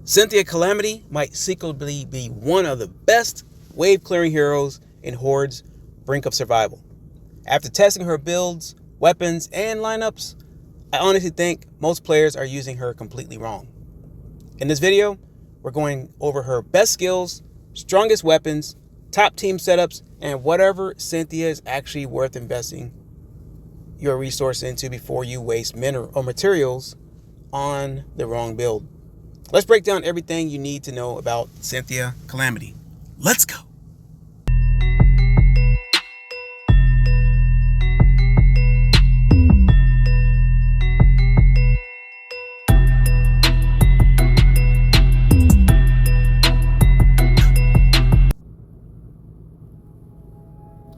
Cynthia Calamity might secretly be one of the best wave clearing heroes in Hordes' brink of survival. After testing her builds, weapons, and lineups, I honestly think most players are using her completely wrong. In this video, we're going over her best skills, strongest weapons, top team setups, and whatever Cynthia is actually worth investing your resource into before you waste mineral or materials on the wrong build. Let's break down everything you need to know about Cynthia Calamity. Let's go.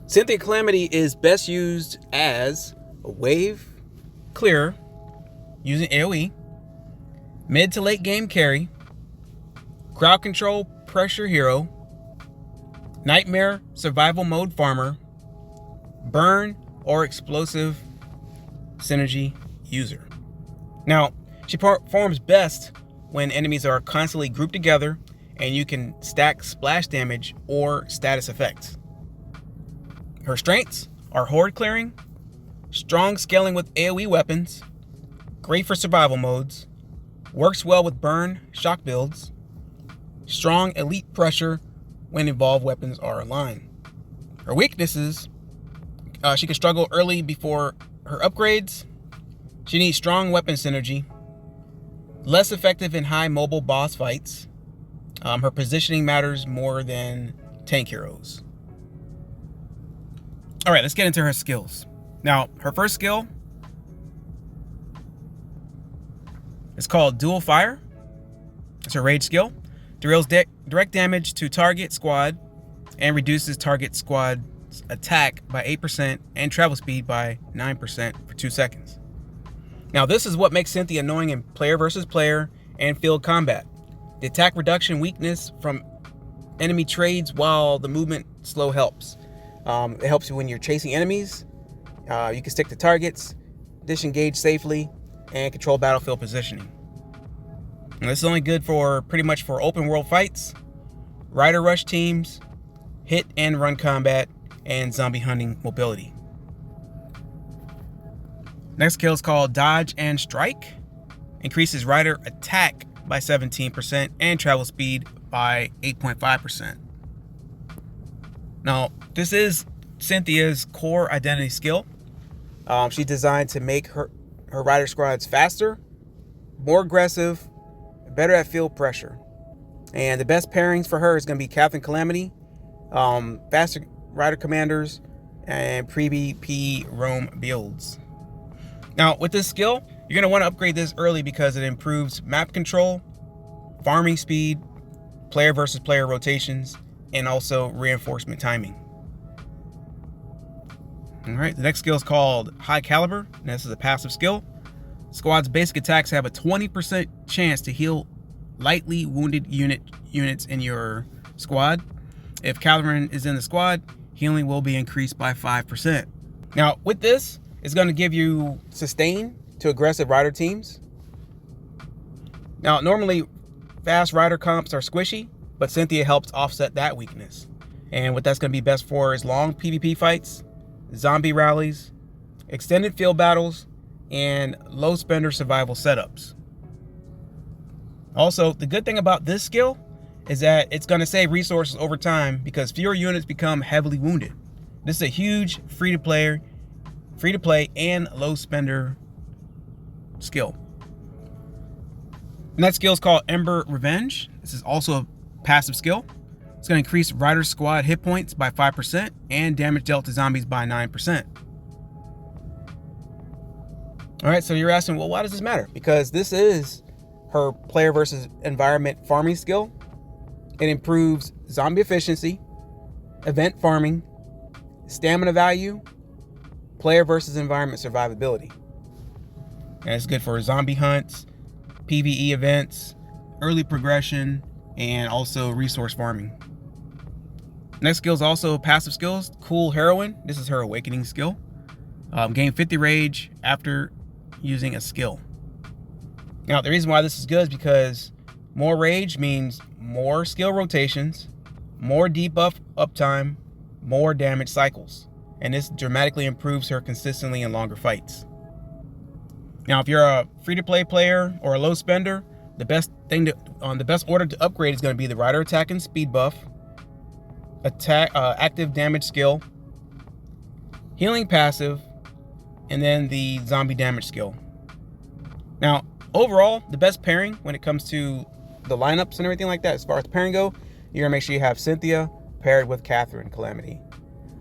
Cynthia Calamity is best used as a wave clearer using AoE, mid to late game carry, crowd control pressure hero, nightmare survival mode farmer, burn or explosive synergy user. Now, she performs best when enemies are constantly grouped together and you can stack splash damage or status effects. Her strengths are horde clearing, strong scaling with AoE weapons, great for survival modes, works well with burn shock builds, strong elite pressure when evolved weapons are aligned. Her weaknesses, she can struggle early before her upgrades, she needs strong weapon synergy, less effective in high mobile boss fights, her positioning matters more than tank heroes. All right, let's get into her skills. Now, her first skill is called Dual Fire. It's her rage skill. Deals direct damage to target squad and reduces target squad's attack by 8% and travel speed by 9% for 2 seconds. Now, this is what makes Cynthia annoying in player versus player and field combat. The attack reduction weakness from enemy trades while the movement slow helps. It helps you when you're chasing enemies. You can stick to targets, disengage safely, and control battlefield positioning. And this is only good for pretty much for open world fights, rider rush teams, hit and run combat, and zombie hunting mobility. Next skill is called Dodge and Strike. Increases rider attack by 17% and travel speed by 8.5%. Now, this is Cynthia's core identity skill. She's designed to make her rider squads faster, more aggressive, better at field pressure. And the best pairings for her is going to be Captain Calamity, faster rider commanders, and PvP roam builds. Now, with this skill, you're going to want to upgrade this early because it improves map control, farming speed, player versus player rotations, and also reinforcement timing. All right, the next skill is called Highcaliber, and this is a passive skill. Squad's basic attacks have a 20% chance to heal lightly wounded units in your squad. If Cavalry is in the squad, healing will be increased by 5%. Now, with this, it's going to give you sustain to aggressive rider teams. Now, normally, fast rider comps are squishy, but Cynthia helps offset that weakness. And what that's going to be best for is long PvP fights, zombie rallies, extended field battles, and low spender survival setups. Also, the good thing about this skill is that it's going to save resources over time because fewer units become heavily wounded. This is a huge free to play and low spender skill. And that skill is called Ember Revenge. This is also a passive skill. It's going to increase rider squad hit points by 5% and damage dealt to zombies by 9%. All right, so you're asking, well, why does this matter? Because this is her player versus environment farming skill. It improves zombie efficiency, event farming, stamina value, player versus environment survivability. And it's good for zombie hunts, PvE events, early progression, and also resource farming. Next skill is also passive skills. Cool Heroine. This is her awakening skill. Gain 50 rage after using a skill. Now, the reason why this is good is because More rage means more skill rotations, more debuff uptime, more damage cycles. And this dramatically improves her consistently in longer fights. Now, if you're a free-to-play player or a low spender, the best order to upgrade is going to be the Rider Attack and Speed buff, active damage skill, healing passive, and then the zombie damage skill. Now, overall, the best pairing when it comes to the lineups and everything like that, as far as pairing go, you're going to make sure you have Cynthia paired with Calamity.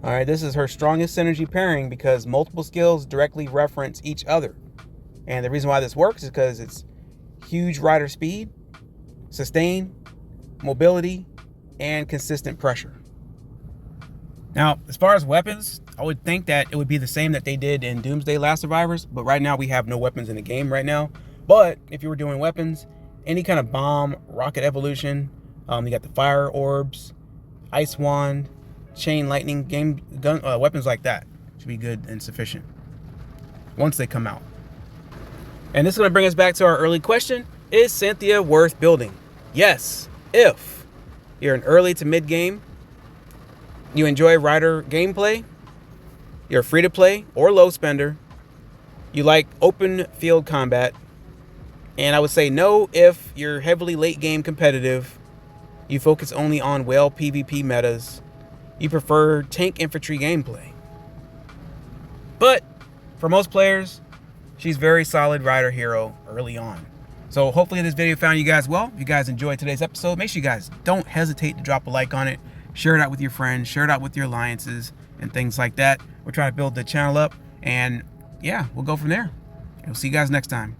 All right, this is her strongest synergy pairing because multiple skills directly reference each other. And the reason why this works is because it's huge rider speed, sustain, mobility, and consistent pressure. Now, as far as weapons, I would think that it would be the same that they did in Doomsday Last Survivors, but right now we have no weapons in the game right now. But if you were doing weapons, any kind of bomb, rocket evolution, you got the fire orbs, ice wand, chain lightning, weapons like that should be good and sufficient once they come out. And this is going to bring us back to our early question. Is Cynthia worth building? Yes, if you're an early to mid game, you enjoy rider gameplay, you're free to play or low spender, you like open field combat, and I would say no if you're heavily late game competitive, you focus only on whale PvP metas, you prefer tank infantry gameplay. But for most players, she's very solid rider hero early on. So hopefully this video found you guys well. If you guys enjoyed today's episode, make sure you guys don't hesitate to drop a like on it. Share it out with your friends, share it out with your alliances and things like that. We're trying to build the channel up, and yeah, we'll go from there. We'll see you guys next time.